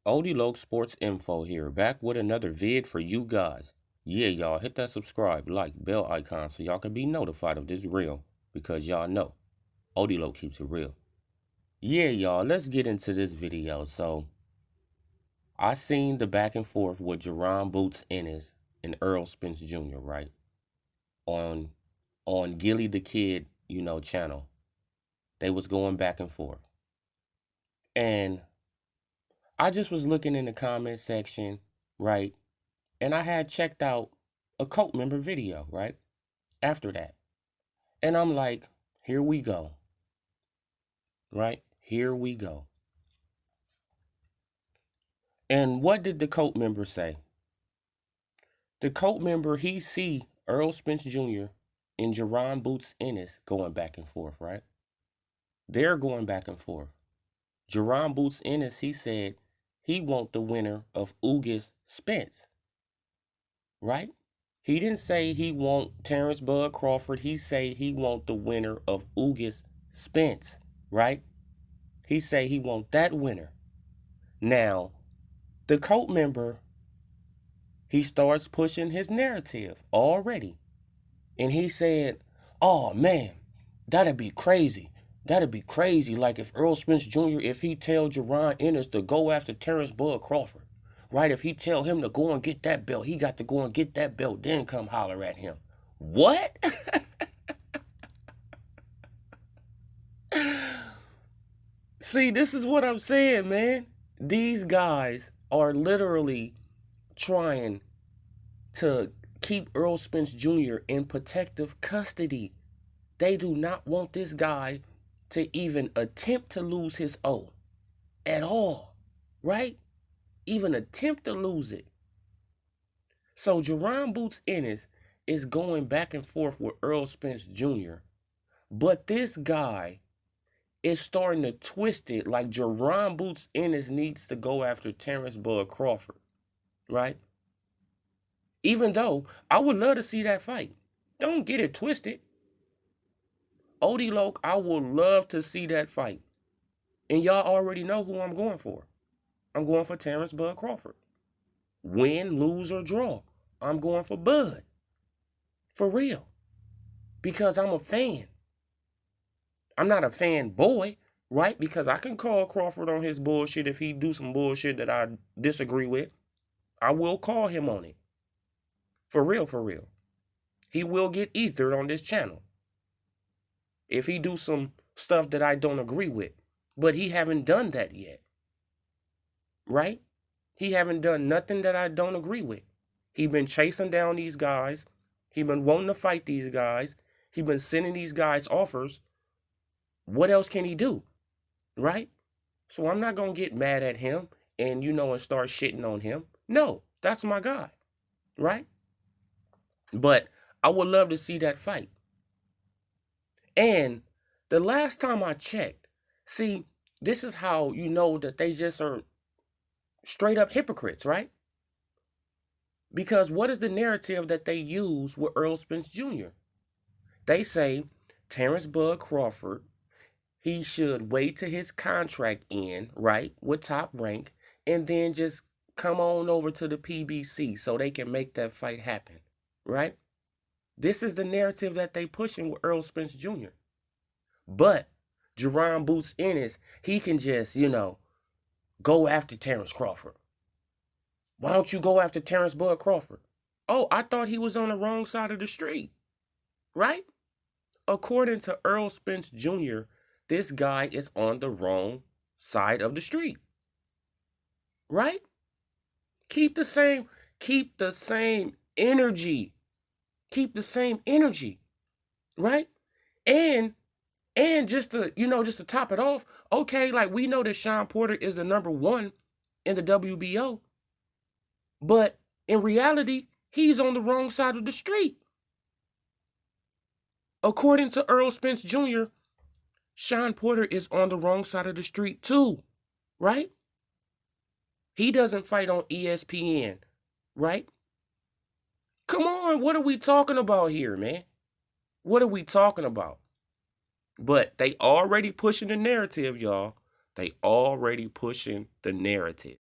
OdeeLoccSportsInfo here, back with another vid for you guys. Yeah, y'all, hit that subscribe, like, bell icon so y'all can be notified of this reel, because y'all know, OdeeLoc keeps it real. Yeah, y'all, let's get into this video. So, I seen the back and forth with Jerron Boots Ennis and Earl Spence Jr., right? On Gilly the Kid, channel. They was going back and forth. And I just was looking in the comment section, right? And I had checked out a cult member video, right? After that. And I'm like, here we go. Right? Here we go. And what did the cult member say? The cult member, he see Earl Spence Jr. and Jerron Boots Ennis going back and forth, right? They're going back and forth. Jerron Boots Ennis, he said he want the winner of August Spence, right? He didn't say he want Terrence Bud Crawford. He say he want the winner of August Spence, right? He say he want that winner. Now, the cult member, he starts pushing his narrative already. And he said, oh man, that'd be crazy. That'd be crazy. Like if Earl Spence Jr., if he tell Jerron Ennis to go after Terrence Bud Crawford, right? If he tell him to go and get that belt, he got to go and get that belt, then come holler at him. What? See, this is what I'm saying, man. These guys are literally trying to keep Earl Spence Jr. in protective custody. They do not want this guy to even attempt to lose his O at all, right? Even attempt to lose it. So Jerron Boots Ennis is going back and forth with Earl Spence Jr., but this guy is starting to twist it like Jerron Boots Ennis needs to go after Terrence Bud Crawford, right? Even though I would love to see that fight. Don't get it twisted. OdeeLoc, I would love to see that fight. And y'all already know who I'm going for. I'm going for Terrence Bud Crawford. Win, lose, or draw, I'm going for Bud. For real. Because I'm a fan. I'm not a fanboy, right? Because I can call Crawford on his bullshit if he do some bullshit that I disagree with. I will call him on it. For real, for real. He will get ethered on this channel if he do some stuff that I don't agree with. But he haven't done that yet. Right? He haven't done nothing that I don't agree with. He been chasing down these guys. He been wanting to fight these guys. He been sending these guys offers. What else can he do? Right? So I'm not going to get mad at him and, and start shitting on him. No, that's my guy. Right? But I would love to see that fight. And the last time I checked, see, this is how you know that they just are straight up hypocrites, right? Because what is the narrative that they use with Earl Spence Jr.? They say Terrence Bud Crawford, he should wait till his contract end, right, with Top Rank, and then just come on over to the PBC so they can make that fight happen, right? This is the narrative that they pushing with Earl Spence Jr. But Jerron Boots Ennis, he can just, go after Terrence Crawford. Why don't you go after Terrence Bud Crawford? Oh, I thought he was on the wrong side of the street, right? According to Earl Spence Jr., this guy is on the wrong side of the street, right? Keep the same energy. Keep the same energy, right? And just to top it off, okay, like we know that Shawn Porter is the #1 in the WBO. But in reality, he's on the wrong side of the street. According to Earl Spence Jr., Shawn Porter is on the wrong side of the street too, right? He doesn't fight on ESPN, right? Come on, what are we talking about here, man? What are we talking about? But they already pushing the narrative, y'all. They already pushing the narrative.